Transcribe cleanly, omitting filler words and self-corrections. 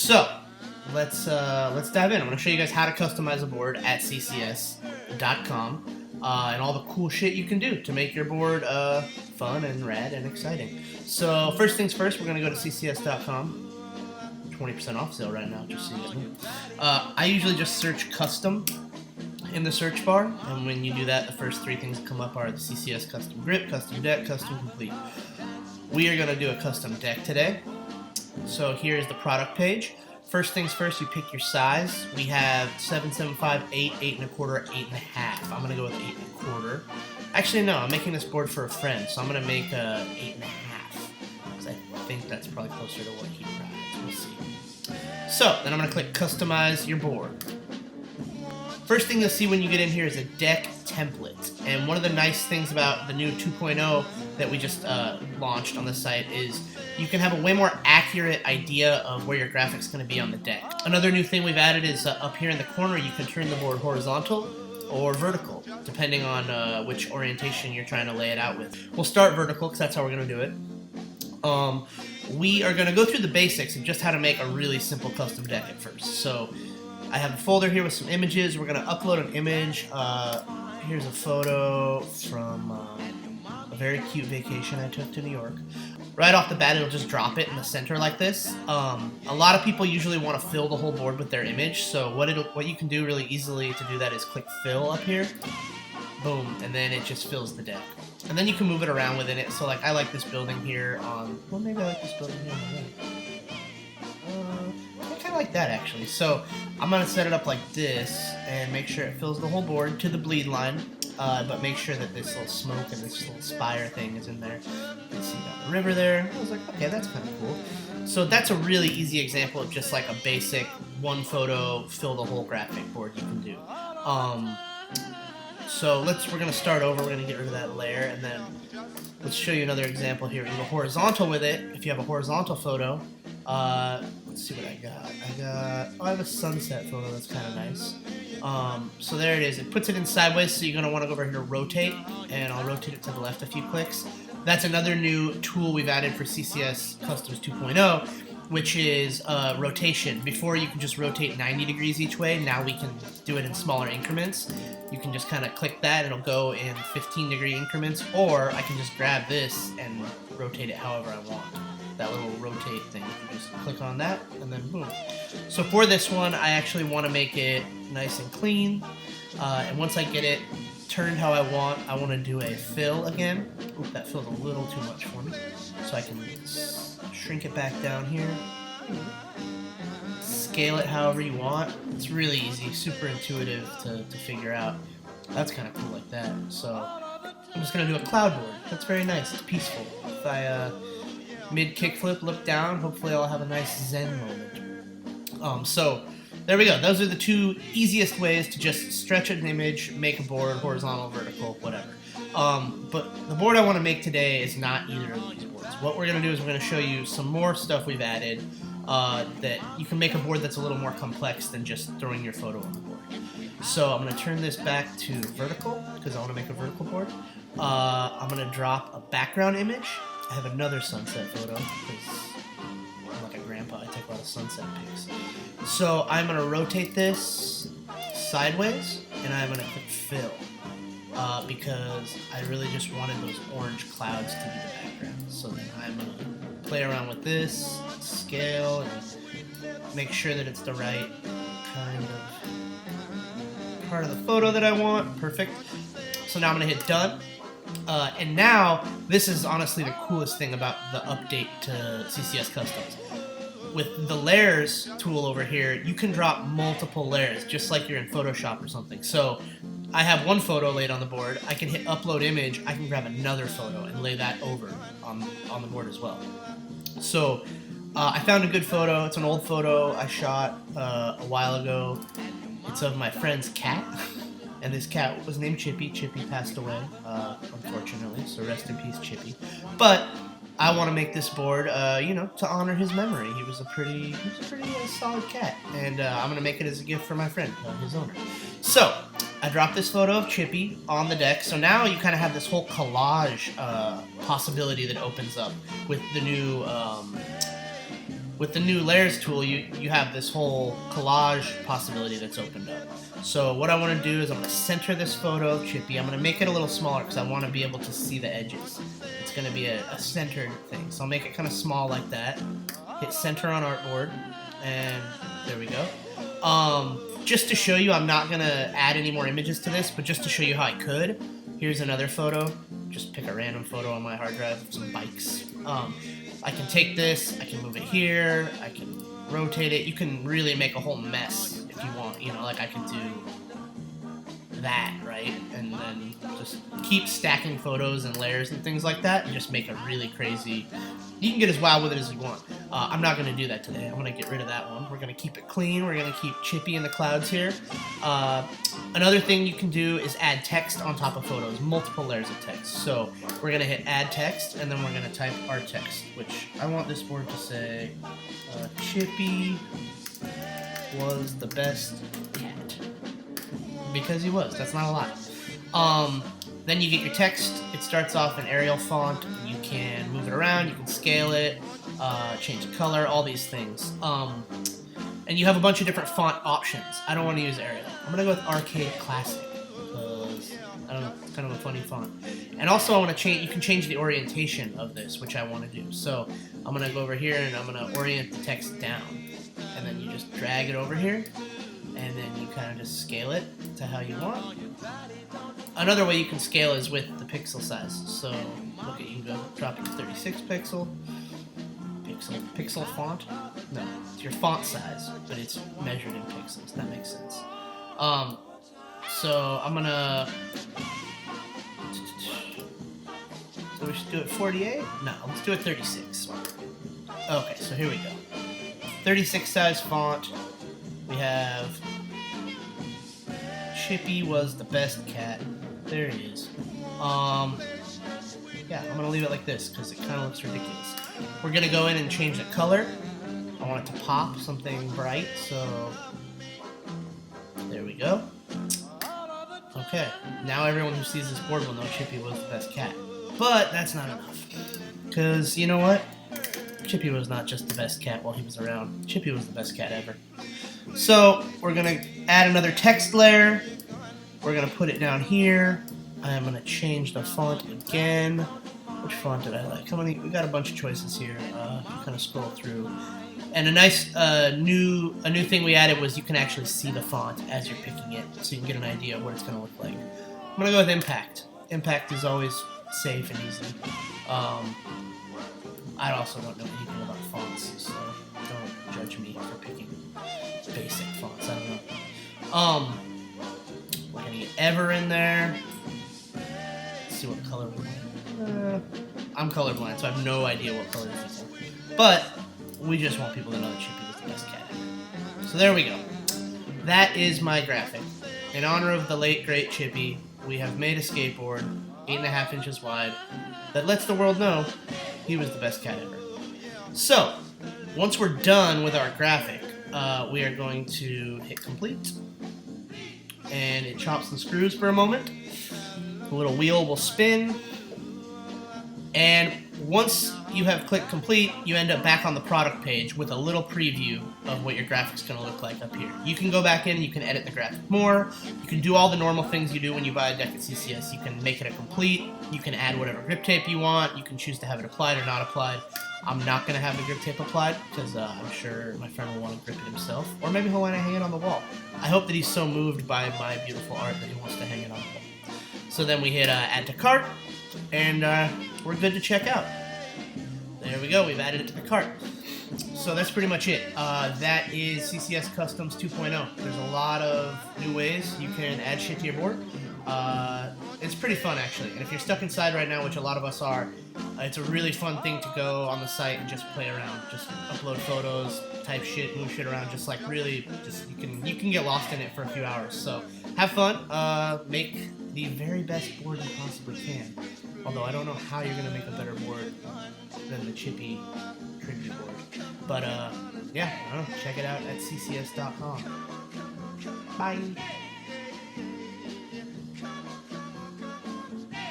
So let's dive in. I'm going to show you guys how to customize a board at ccs.com and all the cool shit you can do to make your board fun and rad and exciting. So first things first, we're going to go to ccs.com. 20% off sale right now, just so you know. I usually just search custom in the search bar, and when you do that, the first three things that come up are the CCS custom grip, custom deck, custom complete. We are going to do a custom deck today. So here's the product page. First things first, you pick your size. We have 7.75, 8, 8 1/4, 8 1/2. I'm going to go with 8 1/4. Actually, no, I'm making this board for a friend, so I'm going to make a 8 1/2, because I think that's probably closer to what he rides. We'll see. So then I'm going to click customize your board. First thing you'll see when you get in here is a deck template. And one of the nice things about the new 2.0 that we just launched on the site is you can have a way more accurate idea of where your graphic's going to be on the deck. Another new thing we've added is up here in the corner you can turn the board horizontal or vertical, depending on which orientation you're trying to lay it out with. We'll start vertical because that's how we're going to do it. We are going to go through the basics of just how to make a really simple custom deck at first. So I have a folder here with some images. We're going to upload an image. Here's a photo from a very cute vacation I took to New York. Right off the bat, it'll just drop it in the center like this. A lot of people usually want to fill the whole board with their image. So what you can do really easily to do that is click fill up here. Boom, and then it just fills the deck. And then you can move it around within it. So like I like this building here on, well, maybe I like this building here on the right. I kind of like that actually. So I'm going to set it up like this and make sure it fills the whole board to the bleed line. But make sure that this little smoke and this little spire thing is in there. You can see down the river there. I was like, okay, that's kind of cool. So that's a really easy example of just like a basic one photo, fill the whole graphic board you can do. So we're going to start over. We're going to get rid of that layer, and then let's show you another example here. We go horizontal with it. If you have a horizontal photo, let's see what I got. I have a sunset photo that's kind of nice. So there it is. It puts it in sideways, so you're going to want to go over here to rotate, and I'll rotate it to the left a few clicks. That's another new tool we've added for CCS Customs 2.0, which is rotation. Before you can just rotate 90 degrees each way. Now we can do it in smaller increments. You can just kind of click that, it'll go in 15-degree increments, or I can just grab this and rotate it however I want. That little rotate thing, you can just click on that, and then boom. So for this one, I actually want to make it nice and clean, and once I get it turned how I want to do a fill again. Oop, that filled a little too much for me. So I can shrink it back down here. Scale it however you want. It's really easy, super intuitive to figure out. That's kind of cool like that. So I'm just going to do a cloud board. That's very nice. It's peaceful. If I mid kickflip look down, hopefully I'll have a nice zen moment. So there we go. Those are the two easiest ways to just stretch an image, make a board, horizontal, vertical, whatever. But the board I want to make today is not either of these boards. What we're going to do is we're going to show you some more stuff we've added that you can make a board that's a little more complex than just throwing your photo on the board. So I'm going to turn this back to vertical because I want to make a vertical board. I'm going to drop a background image. I have another sunset photo because I'm like a grandpa. I take a lot of sunset pics. So I'm going to rotate this sideways and I'm going to click fill. Because I really just wanted those orange clouds to be the background. So then I'm going to play around with this, scale, and make sure that it's the right kind of part of the photo that I want. Perfect. So now I'm going to hit done. And now, this is honestly the coolest thing about the update to CCS Customs. With the layers tool over here, you can drop multiple layers, just like you're in Photoshop or something. So I have one photo laid on the board. I can hit upload image. I can grab another photo and lay that over on the board as well. So I found a good photo. It's an old photo I shot a while ago. It's of my friend's cat. And this cat was named Chippy. Chippy passed away, unfortunately. So rest in peace, Chippy. But I want to make this board, to honor his memory. He was a pretty solid cat. And I'm going to make it as a gift for my friend, his owner. So I dropped this photo of Chippy on the deck. So now you kind of have this whole collage possibility that opens up with the new with the new layers tool, you have this whole collage possibility that's opened up. So what I want to do is I'm going to center this photo of Chippy. I'm going to make it a little smaller because I want to be able to see the edges. It's going to be a centered thing. So I'll make it kind of small like that. Hit center on artboard, and there we go. Just to show you, I'm not going to add any more images to this, but just to show you how I could, here's another photo. Just pick a random photo on my hard drive of some bikes. I can take this, I can move it here, I can rotate it. You can really make a whole mess if you want. You know, like I could do that, right? And then just keep stacking photos and layers and things like that and just make a really crazy... You can get as wild with it as you want. I'm not going to do that today. I'm going to get rid of that one. We're going to keep it clean. We're going to keep Chippy in the clouds here. Another thing you can do is add text on top of photos, multiple layers of text. So we're going to hit add text, and then we're going to type our text, which I want this board to say, Chippy was the best cat. Because he was. That's not a lie. Then you get your text. It starts off in Arial font. You can move it around. You can scale it, change the color, all these things. And you have a bunch of different font options. I don't want to use Arial. I'm going to go with Arcade Classic because, I don't know, it's kind of a funny font. And also I want to change, you can change the orientation of this, which I want to do. So I'm going to go over here and I'm going to orient the text down. And then you just drag it over here. And then you kind of just scale it to how you want. Another way you can scale is with the pixel size. So look at, you can go drop it to 36 pixel font. No, it's your font size, but it's measured in pixels. That makes sense. So I'm gonna. So we should do it 48? No, let's do it 36. Okay, so here we go. 36 size font. We have Chippy was the best cat. There he is. Yeah, I'm gonna leave it like this because it kind of looks ridiculous. We're gonna go in and change the color. I want it to pop something bright, so there we go. Okay, now everyone who sees this board will know Chippy was the best cat. But that's not enough. Because, you know what? Chippy was not just the best cat while he was around. Chippy was the best cat ever. So, we're going to add another text layer. We're going to put it down here. I'm going to change the font again. Which font did I like? We got a bunch of choices here. Kind of scroll through. And a nice new thing we added was you can actually see the font as you're picking it, so you can get an idea of what it's going to look like. I'm going to go with Impact. Impact is always safe and easy. I also don't know anything about fonts, so don't judge me for picking basic fonts. I don't know. We're going to get Ever in there. Let's see what color we want. I'm colorblind, so I have no idea what color these are. But we just want people to know that Chippy was the best cat. So there we go. That is my graphic. In honor of the late, great Chippy, we have made a skateboard 8.5 inches wide that lets the world know he was the best cat ever. So, once we're done with our graphic, we are going to hit complete. And it chops and screws for a moment. The little wheel will spin. And once you have clicked complete, you end up back on the product page with a little preview of what your graphic's going to look like up here. You can go back in and you can edit the graphic more. You can do all the normal things you do when you buy a deck at CCS. You can make it a complete. You can add whatever grip tape you want. You can choose to have it applied or not applied. I'm not going to have the grip tape applied because I'm sure my friend will want to grip it himself. Or maybe he'll want to hang it on the wall. I hope that he's so moved by my beautiful art that he wants to hang it on the wall. So then we hit add to cart, and we're good to check out. There we go, we've added it to the cart. So that's pretty much it. That is CCS Customs 2.0. There's a lot of new ways you can add shit to your board. It's pretty fun, actually. And if you're stuck inside right now, which a lot of us are, it's a really fun thing to go on the site and just play around. Just upload photos, type shit, move shit around. Just like really, just you can get lost in it for a few hours. So have fun. Make the very best board you possibly can. Although I don't know how you're gonna make a better board than the Chippy tribute board. But yeah, I don't know. Check it out at ccs.com. Bye.